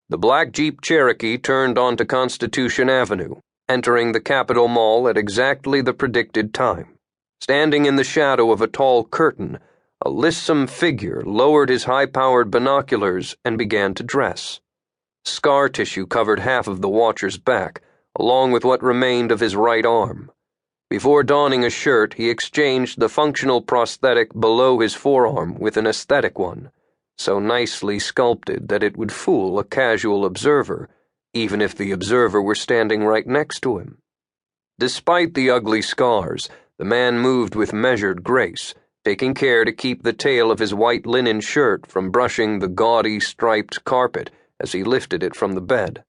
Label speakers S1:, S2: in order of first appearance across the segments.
S1: The black Jeep Cherokee turned onto Constitution Avenue, entering the Capitol Mall at exactly the predicted time. Standing in the shadow of a tall curtain, a lissome figure lowered his high-powered binoculars and began to dress. Scar tissue covered half of the watcher's back, along with what remained of his right arm. Before donning a shirt, he exchanged the functional prosthetic below his forearm with an aesthetic one, so nicely sculpted that it would fool a casual observer, even if the observer were standing right next to him. Despite the ugly scars, the man moved with measured grace, taking care to keep the tail of his white linen shirt from brushing the gaudy striped carpet as he lifted it from the bed.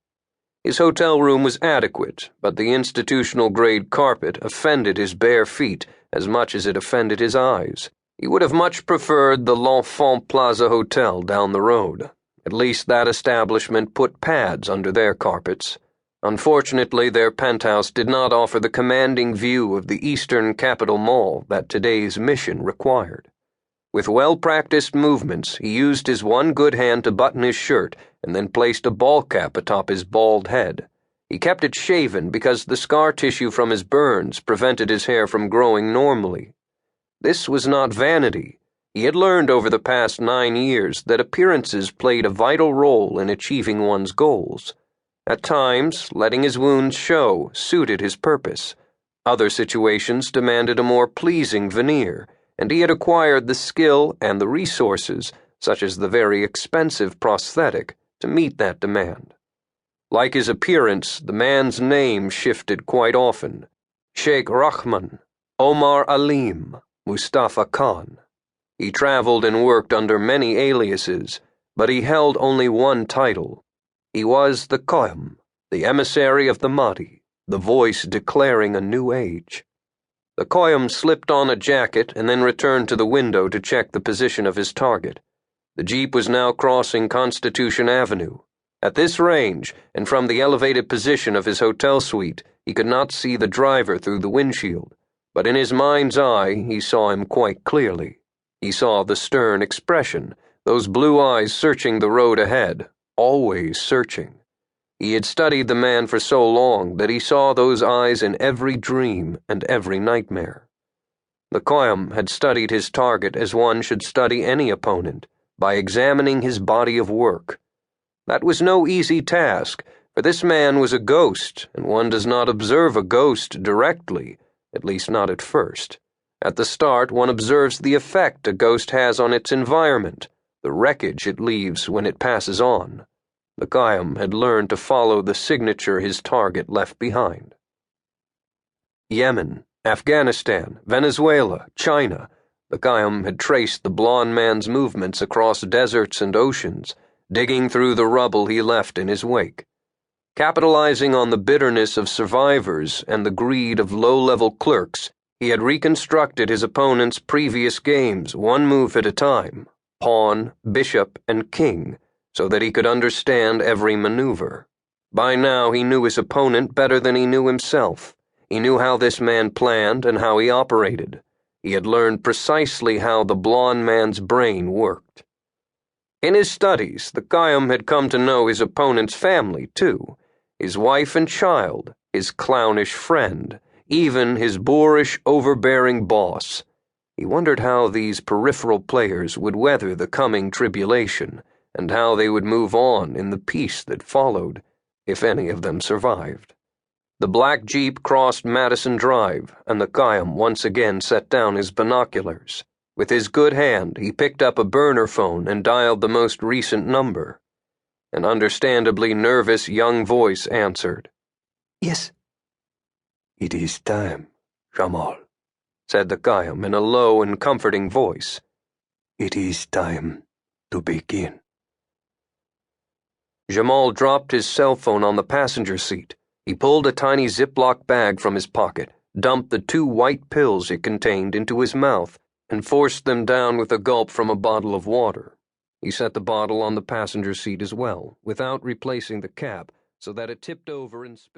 S1: His hotel room was adequate, but the institutional-grade carpet offended his bare feet as much as it offended his eyes. He would have much preferred the L'Enfant Plaza Hotel down the road. At least that establishment put pads under their carpets. Unfortunately, their penthouse did not offer the commanding view of the Eastern Capitol Mall that today's mission required. With well-practiced movements, he used his one good hand to button his shirt and then placed a ball cap atop his bald head. He kept it shaven because the scar tissue from his burns prevented his hair from growing normally. This was not vanity. He had learned over the past 9 years that appearances played a vital role in achieving one's goals. At times, letting his wounds show suited his purpose. Other situations demanded a more pleasing veneer, and he had acquired the skill and the resources, such as the very expensive prosthetic, to meet that demand. Like his appearance, the man's name shifted quite often. Sheikh Rahman, Omar Alim, Mustafa Khan. He traveled and worked under many aliases, but he held only one title. He was the Qayyum, the emissary of the Mahdi, the voice declaring a new age. The Qayyum slipped on a jacket and then returned to the window to check the position of his target. The Jeep was now crossing Constitution Avenue. At this range, and from the elevated position of his hotel suite, he could not see the driver through the windshield, but in his mind's eye he saw him quite clearly. He saw the stern expression, those blue eyes searching the road ahead, always searching. He had studied the man for so long that he saw those eyes in every dream and every nightmare. The Qayyum had studied his target as one should study any opponent, by examining his body of work. That was no easy task, for this man was a ghost, and one does not observe a ghost directly, at least not at first. At the start, one observes the effect a ghost has on its environment, the wreckage it leaves when it passes on. The Qayyum had learned to follow the signature his target left behind. Yemen, Afghanistan, Venezuela, China. The Qayyum had traced the blond man's movements across deserts and oceans, digging through the rubble he left in his wake. Capitalizing on the bitterness of survivors and the greed of low-level clerks, he had reconstructed his opponent's previous games one move at a time, pawn, bishop, and king, so that he could understand every maneuver. By now he knew his opponent better than he knew himself. He knew how this man planned and how he operated. He had learned precisely how the blond man's brain worked. In his studies, the Qayyum had come to know his opponent's family, too, his wife and child, his clownish friend, even his boorish, overbearing boss. He wondered how these peripheral players would weather the coming tribulation, and how they would move on in the peace that followed, if any of them survived. The black Jeep crossed Madison Drive, and the Qayyum once again set down his binoculars. With his good hand, he picked up a burner phone and dialed the most recent number. An understandably nervous young voice answered.
S2: "Yes."
S3: "It is time, Jamal,"
S1: said the Qayyum in a low and comforting voice.
S3: "It is time to begin."
S1: Jamal dropped his cell phone on the passenger seat. He pulled a tiny Ziploc bag from his pocket, dumped the 2 white pills it contained into his mouth, and forced them down with a gulp from a bottle of water. He set the bottle on the passenger seat as well, without replacing the cap, so that it tipped over and spilled.